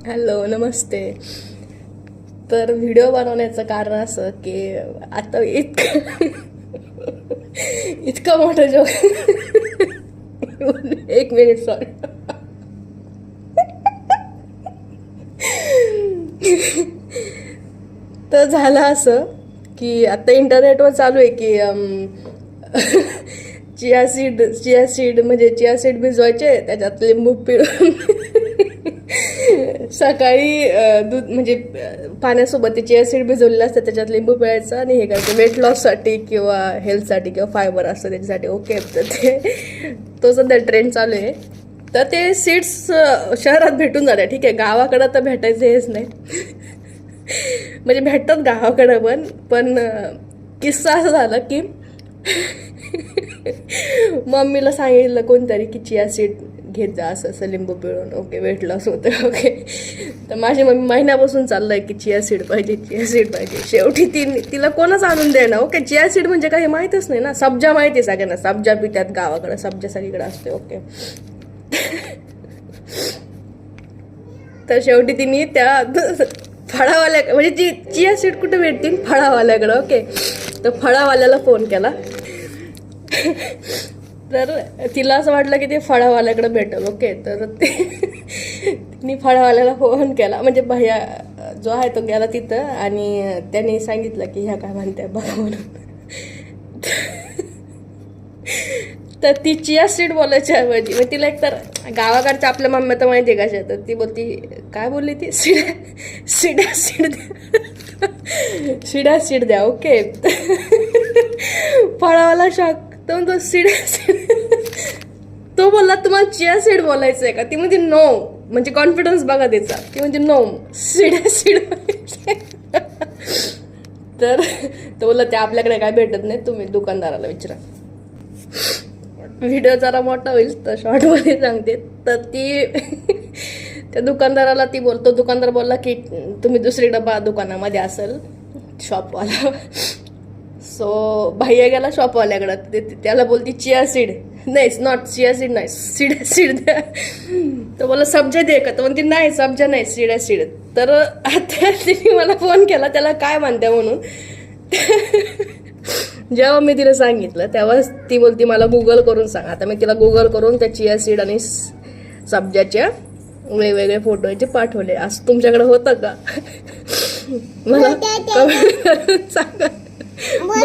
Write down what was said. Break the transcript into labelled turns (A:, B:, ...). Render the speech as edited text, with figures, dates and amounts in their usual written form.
A: Hello, नमस्ते. तर video बनवण्याचं कारण असं की आता इतका मोठा जोक. एक मिनिट, सॉरी. तर झालं असं की आता इंटरनेटवर चालू आहे की चिया सीड म्हणजे चिया सीड भिजवायचे, त्याच्यात लिंबू पिळून सकाळी दूध म्हणजे पाण्यासोबत ते चिया सीड भिजवलेलं असतं, त्याच्यात लिंबू पिळायचं आणि हे करायचं वेट लॉससाठी किंवा हेल्थसाठी किंवा फायबर असतं त्याच्यासाठी. ओके, तर तो सध्या ट्रेंड चालू आहे. तर ते सीड्स शहरात भेटून जाते, ठीक आहे. गावाकडं तर भेटायचं हेच नाही. म्हणजे भेटतात गावाकडं पण किस्सा असं झाला की मम्मीला सांगितलं कोणतरी की चिया सीड घेत जा, असं असं लिंबू पिळून. ओके, वेट लॉस होतं. ओके, तर माझी मम्मी महिन्यापासून चाललंय की चिया सीड पाहिजे, चिया सीड पाहिजे. शेवटी तिला कोणच आणून देणं. ओके, चिया सीड म्हणजे काही माहीतच नाही ना. सब्जा माहिती आहे सगळ्यांना, सब्जा पितात गावाकडं, सब्जा सगळीकडे असते. ओके, तर शेवटी तिने त्या फळावाल्या म्हणजे चिया सीड कुठे भेटतील, फळावाल्याकडं. ओके, तर फळावाल्याला फोन केला. तर तिला असं वाटलं की ते फळावाल्याकडे भेटेल. ओके, तर तिने फळावाल्याला फोन केला, म्हणजे भैया जो आहे तो गेला तिथं आणि त्यांनी सांगितलं की ह्या काय म्हणते बघा म्हणून. तर ती चिया सीड बोलायच्या ऐवजी मग तिला एक तर गावाकडच्या आपल्या मम्मी तर माहिती आहे कशा, तर ती बोलती, काय बोलली ती, सिड्या सीड द्या, शिड्या सीड द्या. ओके, फळावाला शॉक. तर तो सिड्या सीड, तो बोलला तुम्हाला चिया सीड बोलायचं आहे का? ती म्हणते नो, म्हणजे कॉन्फिडन्स बघा तिचा. ती म्हणते नो, सिड्या सीड. तर तो बोलला ते आपल्याकडे काय भेटत नाही, तुम्ही दुकानदाराला विचारा. व्हिडिओ जरा मोठा होईल तर शॉर्टमध्ये सांगते. तर ती त्या दुकानदाराला दुकानदार बोलला की तुम्ही दुसरी डबा दुकानामध्ये असेल, शॉपवाला. सो भैया गेला शॉपवाल्याकडं, त्याला बोलती चिया सीड नाही, नॉट चिया सीड नाही, सिड्या सीड द्या. तर बोला सब्जा दे का? तर म्हणते नाही, सब्जा नाही, सिड्या सीड. तर आता तिने मला फोन केला त्याला काय म्हणते म्हणून. जेव्हा मी तिला सांगितलं तेव्हाच ती बोलती मला गुगल करून सांग. आता मी तिला गुगल करून त्या चिया सीड आणि सब्जाच्या वेगवेगळे फोटोचे पाठवले. असं तुमच्याकडे होतं का? मला कमेंट करून सांगा. बाय.